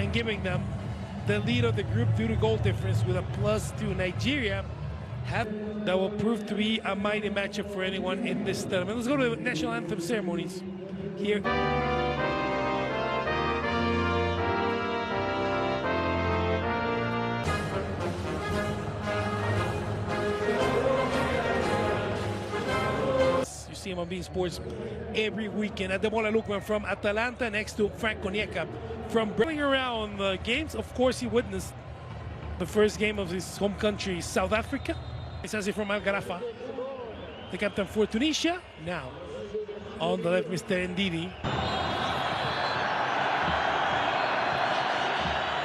and giving them the lead of the group due to goal difference with a +2. Nigeria that will prove to be a mighty matchup for anyone in this tournament. Let's go to the national anthem ceremonies here. You see him on beIN Sports every weekend. Ademola Lookman from Atalanta next to Frank Onyeka from bringing around the games. Of course, he witnessed the first game of his home country, South Africa. It's from Al Garafa, the captain for Tunisia. Now, on the left, Mr. Ndidi.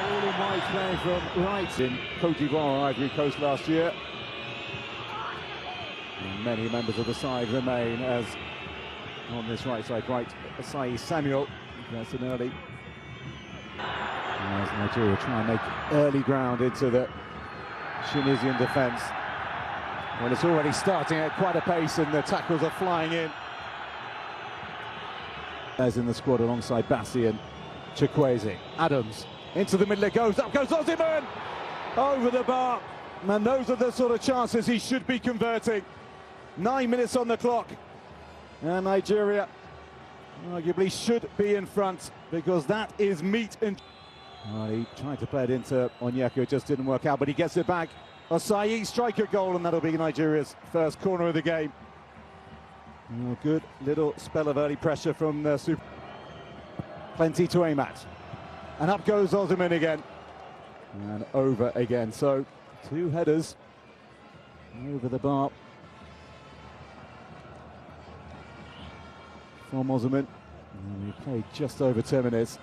All in white playing from right in Cote d'Ivoire, Ivory Coast last year. And many members of the side remain as on this right side, right, Asai Samuel. That's an early. As Nigeria try and make early ground into the Tunisian defence. Well, it's already starting at quite a pace and the tackles are flying in. There's in the squad alongside Bassi and Chukwueze. Adams into the middle, it goes, up goes Osimhen! Over the bar, and those are the sort of chances he should be converting. 9 minutes on the clock, and Nigeria arguably should be in front because that is meat and... Well, he tried to play it into Onyeka, it just didn't work out, but he gets it back. Osayi striker goal, and that'll be Nigeria's first corner of the game. Oh, good little spell of early pressure from the super. Plenty to aim at. And up goes Osimhen again. And over again. So, two headers over the bar from Osimhen. And he played just over 10 minutes.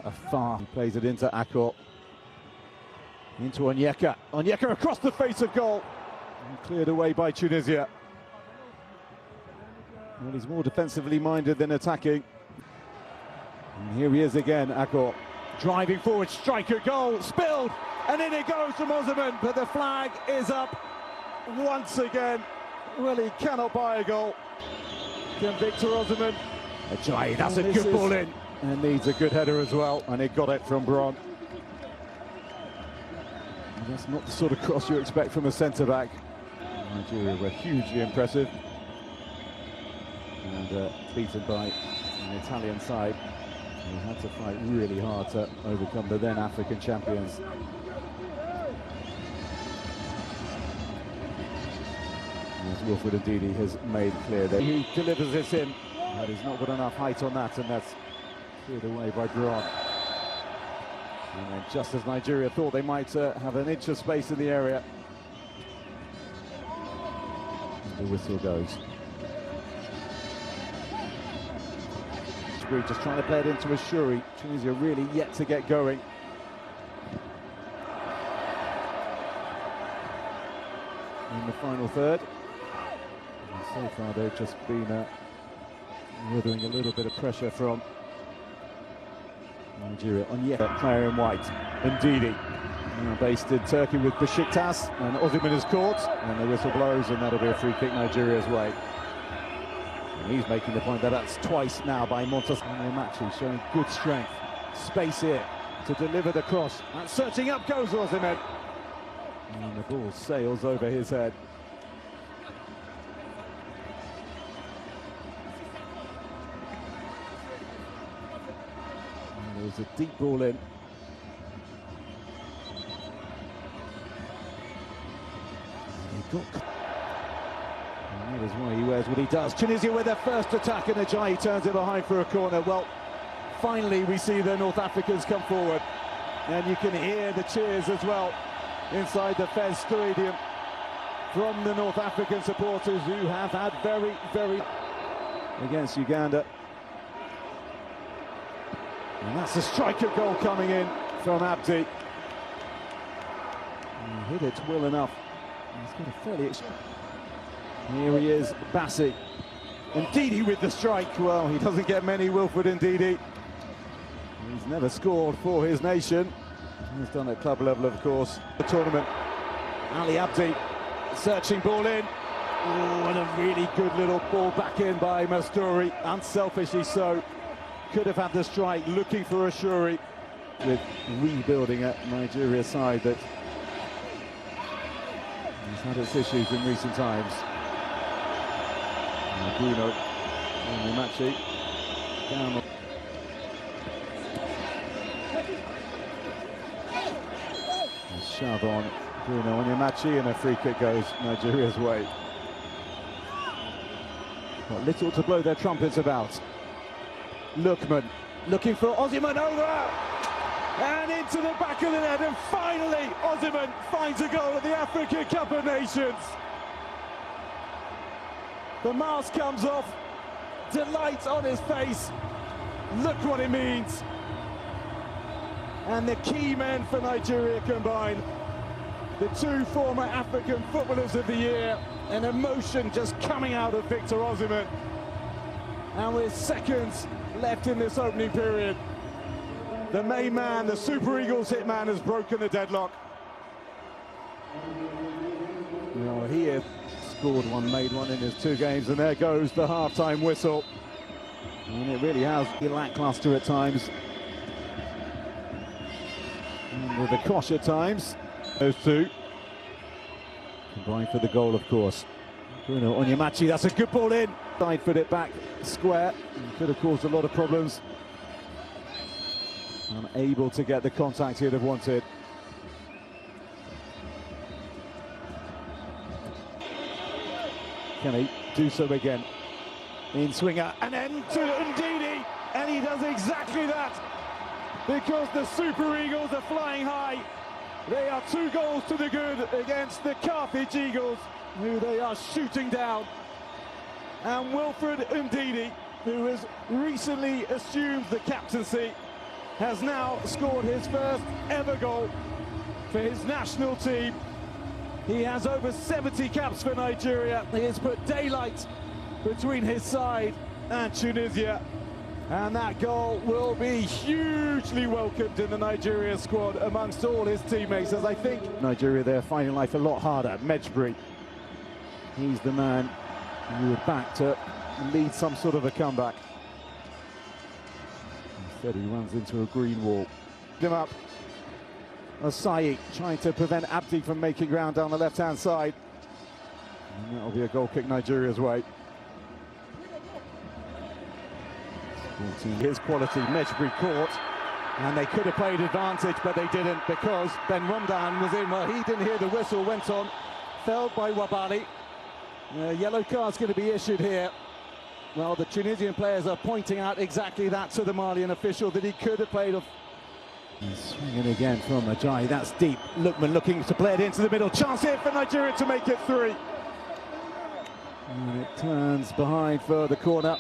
Afar, he plays it into Akor. Into Onyeka. Onyeka across the face of goal. And cleared away by Tunisia. Well, he's more defensively minded than attacking. And here he is again, Akor. Driving forward, striker goal, spilled. And in it goes from Osimhen, but the flag is up once again. Well, he cannot buy a goal. Can Victor Osimhen. Ajayi, that's a good ball in. And needs a good header as well, and he got it from Bron. That's not the sort of cross you expect from a centre-back. Nigeria were hugely impressive. And beaten by an Italian side who had to fight really hard to overcome the then African champions. As Wilfred Ndidi has made clear that he delivers this in, but he's not got enough height on that, and that's cleared away by Bron. And then just as Nigeria thought they might have an inch of space in the area, and the whistle goes. Just trying to play it into Ashuri. Tunisia really yet to get going. In the final third. And so far they've just been withering a little bit of pressure from Nigeria. Onyeka, player in white. Ndidi, based in Turkey with Besiktas, and Osimhen is caught, and the whistle blows, and that'll be a free kick Nigeria's way. And he's making the point that that's twice now by Montas. And Machi showing good strength, space here to deliver the cross. And searching up goes Osimhen, and the ball sails over his head. There's a deep ball in. And that is why he wears what he does. Tunisia with their first attack, and Ajayi turns it behind for a corner. Well, finally we see the North Africans come forward. And you can hear the cheers as well inside the Fez Stadium from the North African supporters who have had very against Uganda. And that's a striker goal coming in from Abdi. He hit it well enough. He's got a fairly... Here he is, Bassi. Ndidi with the strike. Well, he doesn't get many, Wilfred Ndidi. He's never scored for his nation. He's done at club level, of course. The tournament. Ali Abdi, searching ball in. Oh, and a really good little ball back in by Mastouri. Unselfishly so. Could have had the strike, looking for Ashuri. with rebuilding at Nigeria's side that has had its issues in recent times. Bruno Onyemachi down. A shove on Bruno Onyemachi, and a free kick goes Nigeria's way. Got little to blow their trumpets about. Lookman looking for Osimhen, over and into the back of the net, and finally Osimhen finds a goal at the African Cup of Nations. The mask comes off, delight on his face. Look what it means. And the key men for Nigeria combine. The two former African Footballers of the Year, an emotion just coming out of Victor Osimhen. And with seconds left in this opening period, the main man, the Super Eagles hitman, has broken the deadlock. Well, he has scored one, made one in his 2 games, and there goes the half-time whistle. And it really has been lackluster at times, and with the Kosh at times. Those two combined for the goal, of course. Bruno Onyemachi, that's a good ball in. Side-foot it back square. Could have caused a lot of problems. Unable to get the contact he'd have wanted. Can he do so again? In swinger, and then to Ndidi, and he does exactly that, because the Super Eagles are flying high. They are 2 goals to the good against the Carthage Eagles, who they are shooting down. And Wilfred Ndidi, who has recently assumed the captaincy, has now scored his first ever goal for his national team. He has over 70 caps for Nigeria. He has put daylight between his side and Tunisia. And that goal will be hugely welcomed in the Nigeria squad amongst all his teammates, as I think Nigeria, they're finding life a lot harder. Mejbri, he's the man you would back to lead some sort of a comeback. Instead he runs into a green wall. Him up. Asai trying to prevent Abdi from making ground down the left-hand side. And that'll be a goal kick Nigeria's way. His quality, Mejbri caught, and they could have played advantage, but they didn't, because Ben Romdan was in. Well, he didn't hear the whistle, went on, felled by Wabali. Yellow card's going to be issued here. Well, the Tunisian players are pointing out exactly that to the Malian official, that he could have played off. He's swinging again from Ajayi, that's deep. Lookman looking to play it into the middle. Chance here for Nigeria to make it 3. And it turns behind for the corner.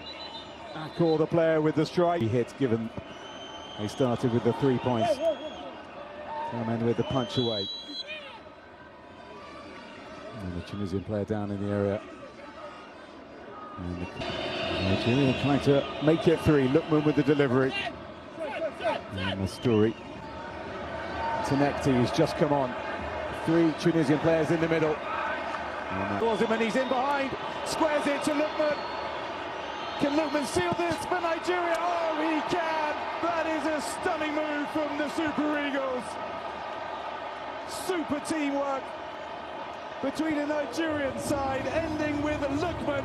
Akor, the player with the strike. He hit, given they started with the 3 points. Come in with the punch away. And the Tunisian player down in the area. And the Nigerian trying to make it 3. Lookman with the delivery. And the story. Tanekti has just come on. 3 Tunisian players in the middle. And he's in behind. Squares it to Lookman. Can Lookman seal this for Nigeria? Oh, he can! That is a stunning move from the Super Eagles. Super teamwork between the Nigerian side, ending with Lookman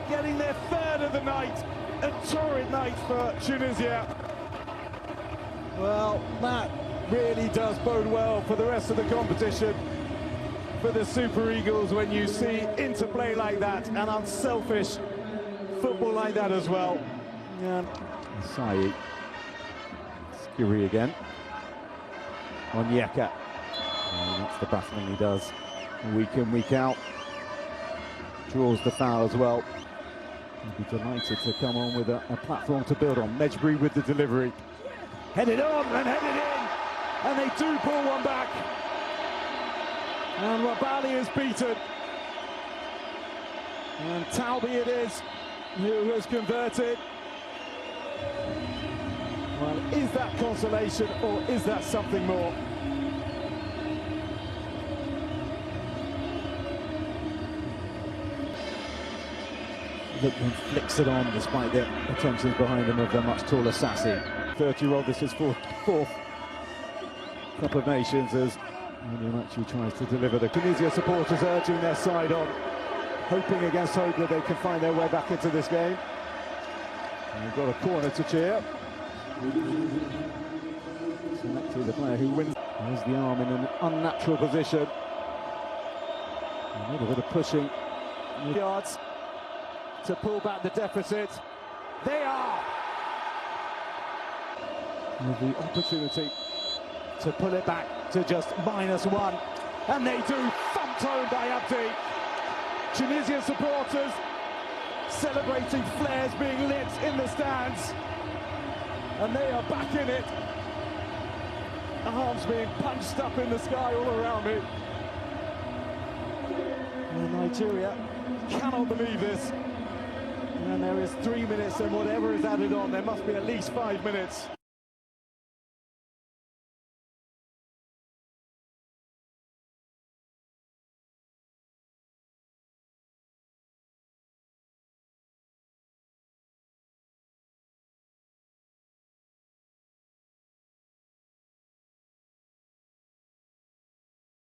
getting their 3rd of the night. A torrid night for Tunisia. Well, that really does bode well for the rest of the competition for the Super Eagles, when you see interplay like that and unselfish football like that as well. Yeah. Asai. Skiri again. Onyeka. And that's the battling he does week in, week out. Draws the foul as well. He'd be delighted to come on with a platform to build on. Mejbri with the delivery. Headed on and headed in. And they do pull one back. And Wabali is beaten. And Talbi it is who has converted. Well, is that consolation, or is that something more? Lookman flicks it on despite the attentions behind him of the much taller Sassi. 30-year-old. This is fourth Cup of Nations as actually tries to deliver. The Tunisia supporters urging their side on, hoping against hope that they can find their way back into this game. And we've got a corner to cheer. Selected the player who wins. There's the arm in an unnatural position. A little bit of pushing. Yards to pull back the deficit. They are! With the opportunity to pull it back to just -1. And they do, thumped home by Abdi. Tunisian supporters celebrating flares being lit in the stands. And they are back in it. Arms being punched up in the sky all around me. And Nigeria cannot believe this. And there is 3 minutes, and whatever is added on, there must be at least 5 minutes.